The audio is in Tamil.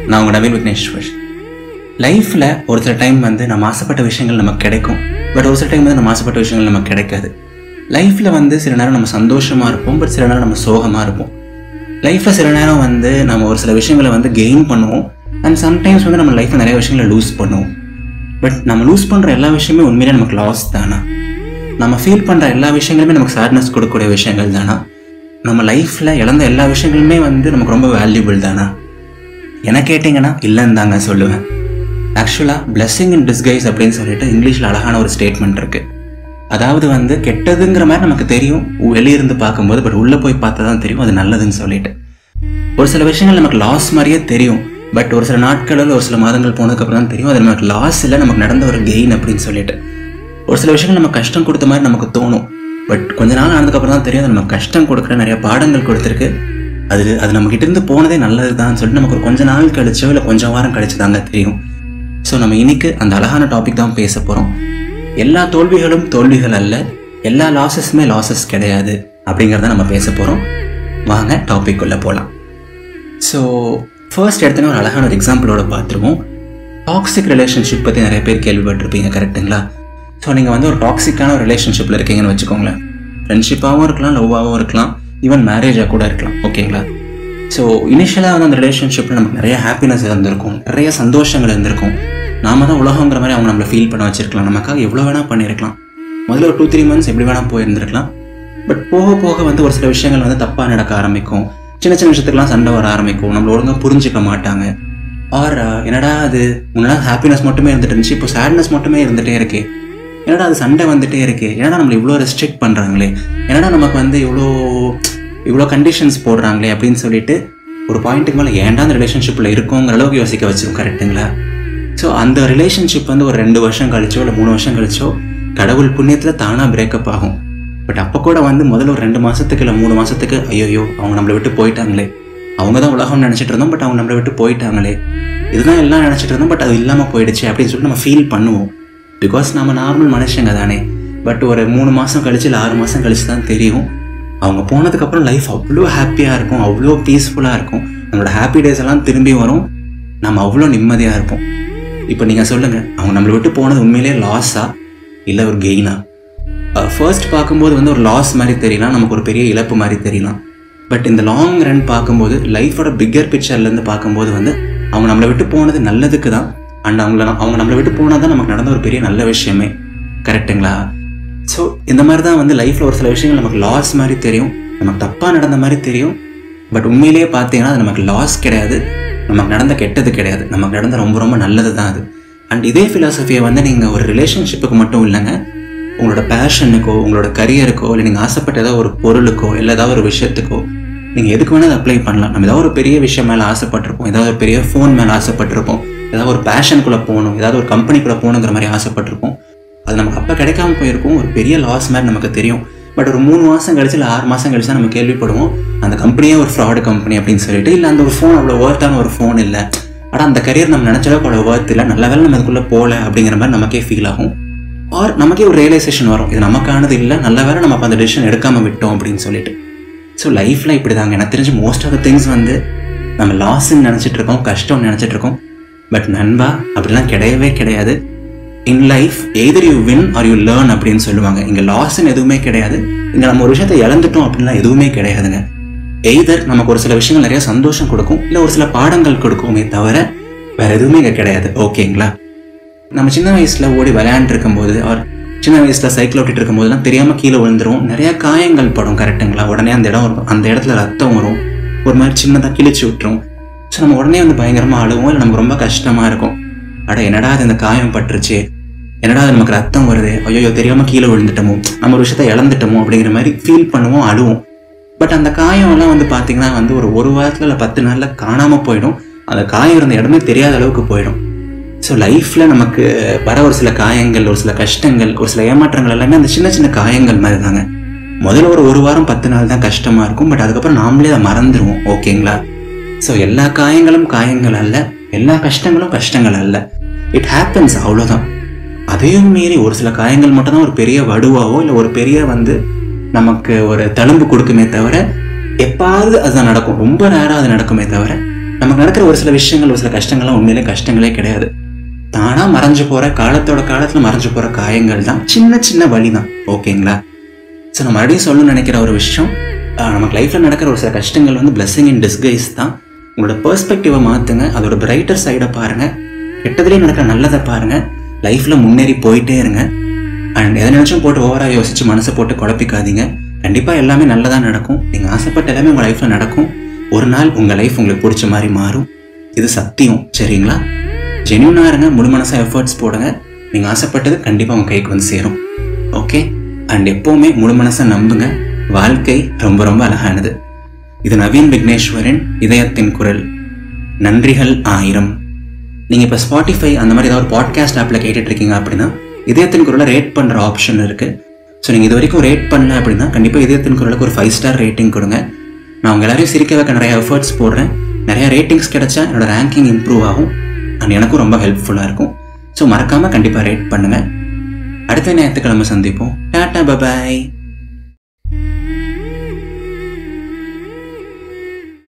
நான் உங்கள் நவீன் விக்னேஸ்வர். லைஃப்பில் ஒரு சில டைம் வந்து நம்ம ஆசைப்பட்ட விஷயங்கள் நமக்கு கிடைக்கும், பட் ஒரு சில டைம் வந்து நம்ம ஆசைப்பட்ட விஷயங்கள் நமக்கு கிடைக்காது. லைஃப்பில் வந்து சில நேரம் நம்ம சந்தோஷமாக இருப்போம், பட் சில நேரம் நம்ம சோகமாக இருப்போம். லைஃப்பில் சில நேரம் வந்து நம்ம ஒரு சில விஷயங்களை வந்து கெயின் பண்ணுவோம், அண்ட் சம்டைம்ஸ் வந்து நம்ம லைஃப்பில் நிறைய விஷயங்களை லூஸ் பண்ணுவோம். பட் நம்ம லூஸ் பண்ணுற எல்லா விஷயமே உண்மையிலே நமக்கு லாஸ் தானா? நம்ம ஃபீல் பண்ணுற எல்லா விஷயங்களுமே நமக்கு சேட்னஸ் கொடுக்கக்கூடிய விஷயங்கள் தானா? நம்ம லைஃப்பில் இழந்த எல்லா விஷயங்களுமே வந்து நமக்கு ரொம்ப வேல்யூபிள் தானா? என்ன கேட்டிங்கன்னா இல்லைன்னு தாங்க சொல்லுவேன். ஆக்சுவலாக பிளெஸ்ஸிங் இன் டிஸ்கைஸ் அப்படின்னு சொல்லிட்டு இங்கிலீஷில் அழகான ஒரு ஸ்டேட்மெண்ட் இருக்குது. அதாவது வந்து கெட்டதுங்கிற மாதிரி நமக்கு தெரியும் வெளியிருந்து பார்க்கும்போது, பட் உள்ளே போய் பார்த்தா தான் தெரியும் அது நல்லதுன்னு சொல்லிட்டு. ஒரு சில விஷயங்கள் நமக்கு லாஸ் மாதிரியே தெரியும், பட் ஒரு சில நாட்களில் ஒரு சில மாதங்கள் போனதுக்கப்புறம் தான் தெரியும் அது நமக்கு லாஸ் இல்லை, நமக்கு நடந்த ஒரு கெயின் அப்படின்னு சொல்லிட்டு. ஒரு சில விஷயங்கள் நமக்கு கஷ்டம் கொடுத்த மாதிரி நமக்கு தோணும், பட் கொஞ்ச நாள் ஆனதுக்கப்புறம் தான் தெரியும் அது நமக்கு கஷ்டம் கொடுக்குற நிறைய பாடங்கள் கொடுத்துருக்கு, அது நம்மகிட்ட இருந்து போனதே நல்லது தான் சொல்லிட்டு நமக்கு ஒரு கொஞ்ச நாள் கழிச்சோ இல்லை கொஞ்சம் வாரம் கழிச்சு தாங்க தெரியும். ஸோ நம்ம இன்னைக்கு அந்த அழகான டாபிக் தான் பேச போகிறோம். எல்லா தோல்விகளும் தோல்விகள் அல்ல, எல்லா லாஸஸுமே லாஸஸ் கிடையாது அப்படிங்கிறத நம்ம பேச போகிறோம். வாங்க டாபிக் உள்ள போகலாம். ஸோ ஃபர்ஸ்ட் எடுத்தோன்னா ஒரு அழகான ஒரு எக்ஸாம்பிளோட பார்த்துருவோம். டாக்ஸிக் ரிலேஷன்ஷிப் பற்றி நிறைய பேர் கேள்விப்பட்டிருப்பீங்க, கரெக்டுங்களா? ஸோ நீங்கள் வந்து ஒரு டாக்ஸிக்கான ஒரு ரிலேஷன்ஷிப்பில் இருக்கீங்கன்னு வச்சுக்கோங்களேன். ஃப்ரெண்ட்ஷிப்பாகவும் இருக்கலாம், லவ்வாகவும் இருக்கலாம், ஈவன் மேரேஜாக கூட இருக்கலாம், ஓகேங்களா? ஸோ இனிஷியலாக வந்து அந்த ரிலேஷன்ஷிப்பில் நமக்கு நிறைய ஹாப்பினஸ் இருந்திருக்கும், நிறைய சந்தோஷங்கள் இருந்திருக்கும். நாம தான் உலகங்கிற மாதிரி அவங்க நம்மளை ஃபீல் பண்ண வச்சிருக்கலாம், நமக்காக எவ்வளோ வேணால் பண்ணியிருக்கலாம். முதல்ல ஒரு 2-3 months எப்படி வேணால் போயிருந்துருக்கலாம். பட் போக போக வந்து ஒரு சில விஷயங்கள் வந்து தப்பாக நடக்க ஆரம்பிக்கும், சின்ன சின்ன விஷயத்துக்குலாம் சண்டை வர ஆரம்பிக்கும், நம்மளை ஒழுங்காக புரிஞ்சிக்க மாட்டாங்க. ஆர் என்னடா அது முன்னாடி ஹாப்பினஸ் மட்டுமே இருந்துட்டு இருந்துச்சு, இப்போ சேட்னஸ் மட்டுமே இருந்துகிட்டே இருக்கு, என்னடா அது சண்டை வந்துகிட்டே இருக்கு, என்னடா நம்மளை இவ்வளோ ரெஸ்ட்ரிக்ட் பண்ணுறாங்களே, என்னடா நமக்கு வந்து இவ்வளோ கண்டிஷன்ஸ் போடுறாங்களே அப்படின்னு சொல்லிட்டு ஒரு பாயிண்ட்டுக்கு மேலே ஏன்டா அந்த ரிலேஷன்ஷிப்பில் இருக்கோங்கிற அளவுக்கு யோசிக்க வச்சிருக்கோம், கரெக்டுங்களா? ஸோ அந்த ரிலேஷன்ஷிப் வந்து ஒரு 2 வருஷம் கழிச்சோ இல்லை 3 வருஷம் கழிச்சோ கடவுள் புண்ணியத்தில் தானாக பிரேக்கப் ஆகும். பட் அப்போ கூட வந்து முதல்ல ஒரு 2 மாதத்துக்கு இல்லை 3 மாதத்துக்கு ஐயோ அவங்க நம்மளை விட்டு போயிட்டாங்களே, அவங்க தான் உலகம்னு நினச்சிட்டு இருந்தோம், பட் அவங்க நம்மளை விட்டு போயிட்டாங்களே, இதுதான் எல்லாம் நினச்சிட்டு இருந்தோம், பட் அது இல்லாமல் போயிடுச்சு அப்படின்னு சொல்லிட்டு நம்ம ஃபீல் பண்ணுவோம். பிகாஸ் நம்ம நார்மல் மனுஷங்க தானே. பட் ஒரு 3 மாதம் கழிச்சு இல்லை 6 மாதம் கழிச்சு தான் தெரியும் அவங்க போனதுக்கப்புறம் லைஃப் அவ்வளோ ஹாப்பியாக இருக்கும், அவ்வளோ பீஸ்ஃபுல்லாக இருக்கும், நம்மளோட ஹாப்பி டேஸ் எல்லாம் திரும்பி வரும், நம்ம அவ்வளோ நிம்மதியாக இருப்போம். இப்போ நீங்கள் சொல்லுங்கள், அவங்க நம்மளை விட்டு போனது உண்மையிலேயே லாஸா இல்லை ஒரு கெயினா? ஃபர்ஸ்ட் பார்க்கும்போது வந்து ஒரு லாஸ் மாதிரி தெரியலாம், நமக்கு ஒரு பெரிய இழப்பு மாதிரி தெரியலாம். பட் இந்த லாங் ரன் பார்க்கும்போது லைஃபோட பிக்கர் பிக்சர்லேருந்து பார்க்கும்போது வந்து அவங்க நம்மளை விட்டு போனது நல்லதுக்கு தான். அண்ட் அவங்க நம்மளை விட்டு போனால் தான் நமக்கு நடந்த ஒரு பெரிய நல்ல விஷயமே, கரெக்டுங்களா? ஸோ இந்த மாதிரி தான் வந்து லைஃப்பில் ஒரு சில விஷயங்கள் நமக்கு லாஸ் மாதிரி தெரியும், நமக்கு தப்பாக நடந்த மாதிரி தெரியும், பட் உண்மையிலேயே பார்த்தீங்கன்னா அது நமக்கு லாஸ் கிடையாது, நமக்கு நடந்த கெட்டது கிடையாது, நமக்கு நடந்த ரொம்ப ரொம்ப நல்லது தான் அது. அண்ட் இதே ஃபிலாசபியை வந்து நீங்கள் ஒரு ரிலேஷன்ஷிப்புக்கு மட்டும் இல்லைங்க, உங்களோட பேஷனுக்கோ உங்களோட கரியருக்கோ இல்லை நீங்கள் ஆசைப்பட்ட ஏதாவது ஒரு பொருளுக்கோ இல்லை ஏதாவது ஒரு விஷயத்துக்கோ நீங்கள் எதுக்கு வேணால் அதை அப்ளை பண்ணலாம். நம்ம ஏதாவது ஒரு பெரிய விஷயம் மேலே ஆசைப்பட்டிருப்போம், ஏதாவது ஒரு பெரிய ஃபோன் மேலே ஆசைப்பட்டிருப்போம், ஏதாவது ஒரு பேஷனுக்குள்ளே போகணும், ஏதாவது ஒரு கம்பெனிக்குள்ளே போகணுங்கிற மாதிரி ஆசைப்பட்டிருப்போம். அது நமக்கு அப்போ கிடைக்காம போயிருக்கும், ஒரு பெரிய லாஸ் மாதிரி நமக்கு தெரியும். பட் ஒரு 3 மாதம் கழிச்சு இல்லை 6 மாதம் கழிச்சு தான் நம்ம கேள்விப்படுவோம் அந்த கம்பெனியே ஒரு ஃப்ராடு கம்பெனி அப்படின்னு சொல்லிட்டு, இல்லை அந்த ஒரு ஃபோன் அவ்வளோ ஒர்த்தான ஒரு ஃபோன் இல்லை, ஆனால் அந்த கரியர் நம்ம நினச்ச அளவுக்கு அவ்வளோ ஒர்த் இல்லை, நல்ல வேலை நம்ம அதுக்குள்ளே போகல அப்படிங்கிற மாதிரி நமக்கே ஃபீல் ஆகும். ஆர் நமக்கே ஒரு ரியலைசேஷன் வரும், இது நமக்கானது இல்லை, நல்ல வேலை நம்ம அந்த டிசிஷன் எடுக்காமல் விட்டோம் அப்படின்னு சொல்லிட்டு. ஸோ லைஃப்பில் இப்படி தாங்க எனக்கு தெரிஞ்சு மோஸ்ட் ஆஃப் த திங்ஸ் வந்து நம்ம லாஸ்ன்னு நினச்சிட்டு இருக்கோம், கஷ்டம்னு நினச்சிட்டு இருக்கோம். பட் நண்பா அப்படிலாம் கிடையவே கிடையாது. In life either you win are you learn அப்படின்னு சொல்லுவாங்க. இங்கே லாஸ்ன்னு எதுவுமே கிடையாது, இங்கே நம்ம ஒரு விஷயத்தை இழந்துட்டோம் அப்படின்லாம் எதுவுமே கிடையாதுங்க. எய்தர் நமக்கு ஒரு சில விஷயங்கள் நிறைய சந்தோஷம் கொடுக்கும், இல்லை ஒரு சில பாடங்கள் கொடுக்குமே தவிர வேற எதுவுமே இங்கே கிடையாது, ஓகேங்களா? நம்ம சின்ன வயசில் ஓடி விளையாண்டுருக்கும் போது ஆர் சின்ன வயசில் சைக்கிள் ஓட்டிகிட்டு இருக்கும் போதெல்லாம் தெரியாமல் கீழே விழுந்துரும், நிறையா காயங்கள் படும், கரெக்டுங்களா? உடனே அந்த இடத்துல ரத்தம் வரும், ஒரு மாதிரி சின்னதாக கிழிச்சு விட்டுரும். ஸோ நம்ம உடனே வந்து பயங்கரமாக அழுவோம், இல்லை நமக்கு ரொம்ப கஷ்டமாக இருக்கும். அட என்னடா அது இந்த காயம் பட்டுருச்சு, என்னடா அது நமக்கு ரத்தம் வருது, ஐயோ தெரியாமல் கீழே விழுந்துட்டோமோ, நம்ம ஒரு விஷயத்தை இழந்துட்டோமோ அப்படிங்கிற மாதிரி ஃபீல் பண்ணுவோம், அழுவோம். பட் அந்த காயம்லாம் வந்து பார்த்தீங்கன்னா வந்து ஒரு வாரத்தில் இல்லை 10 நாளில் காணாமல் போயிடும், அந்த காயம் இருந்த இடமே தெரியாத அளவுக்கு போயிடும். ஸோ லைஃப்பில் நமக்கு வர ஒரு சில காயங்கள், ஒரு சில கஷ்டங்கள், ஒரு சில ஏமாற்றங்கள் எல்லாமே அந்த சின்ன சின்ன காயங்கள் மாதிரி தாங்க. முதல்ல ஒரு வாரம் 10 நாள் தான் கஷ்டமாக இருக்கும், பட் அதுக்கப்புறம் நாமளே அதை மறந்துடுவோம், ஓகேங்களா? ஸோ எல்லா காயங்களும் காயங்கள் அல்ல, எல்லா கஷ்டங்களும் கஷ்டங்கள் அல்ல, இட் ஹேப்பன்ஸ், அவ்வளோதான். அதையும் மீறி ஒரு சில காயங்கள் மட்டும்தான் ஒரு பெரிய வடுவாவோ இல்லை ஒரு பெரிய வந்து நமக்கு ஒரு தழும்பு கொடுக்குமே தவிர, எப்பாவது அதுதான் நடக்கும், ரொம்ப ரேராக அது நடக்குமே தவிர நமக்கு நடக்கிற ஒரு சில விஷயங்கள், ஒரு சில கஷ்டங்கள்லாம் உண்மையிலே கஷ்டங்களே கிடையாது. தானா மறைஞ்சு போற, காலத்துல மறைஞ்சு போற காயங்கள் தான், சின்ன சின்ன வலி தான். ஓகேங்களா? ஸோ நான் மறுபடியும் சொல்லணும்னு நினைக்கிற ஒரு விஷயம், நமக்கு லைஃப்ல நடக்கிற ஒரு சில கஷ்டங்கள் வந்து பிளெஸிங் இன் டிஸ்கைஸ் தான். உங்களோட பெர்ஸ்பெக்டிவை மாத்துங்க, அதோட பிரைட்டர் சைடை பாருங்க, கெட்டதுலேயே நடக்கிற நல்லதை பாருங்க, லைஃப்ல முன்னேறி போயிட்டே இருங்க. அண்ட் எதை நினைச்சும் போட்டு ஓவரா யோசிச்சு மனசை போட்டு குழப்பிக்காதீங்க. கண்டிப்பா எல்லாமே நல்லதா நடக்கும். நீங்க ஆசைப்பட்ட எல்லாமே உங்க லைஃப்ல நடக்கும். ஒரு நாள் உங்க லைஃப் உங்களுக்கு பிடிச்ச மாதிரி மாறும். இது சத்தியம். சரிங்களா? ஜென்யூனா இருங்க, முழு மனசா எஃபர்ட்ஸ் போடுங்க. நீங்க ஆசைப்பட்டது கண்டிப்பா உங்க கைக்கு வந்து சேரும். ஓகே? அண்ட் எப்பவுமே முழு மனசை நம்புங்க. வாழ்க்கை ரொம்ப ரொம்ப அழகானது. இது நவீன் விக்னேஸ்வரின் இதயத்தின் குரல். நன்றிகள் 1000. நீங்க இப்ப ஸ்பாட்டிஃபை அந்த மாதிரி ஏதாவது பாட்காஸ்ட் ஆப்ல கேட்டுட்டு இருக்கீங்க அப்படின்னா, இதயத்தின் குரலை ரேட் பண்ற ஆப்ஷன் இருக்கு. ஸோ நீங்க இது வரைக்கும் ரேட் பண்ணல அப்படின்னா கண்டிப்பா இதயத்தின் குரலுக்கு ஒரு 5 ஸ்டார் ரேட்டிங் கொடுங்க. நான் உங்க எல்லாரையும் சிரிக்க வைக்க நிறைய எஃபர்ட்ஸ் போடுறேன். நிறைய ரேட்டிங்ஸ் கிடைச்சா என்னோட ரேங்கிங் இம்ப்ரூவ் ஆகும். அண்ட் எனக்கும் ரொம்ப ஹெல்ப்ஃபுல்லா இருக்கும். ஸோ மறக்காம கண்டிப்பா ரேட் பண்ணுங்க. அடுத்த ஞாயிற்றுக்கிழமை சந்திப்போம். டாடா, பபாய்.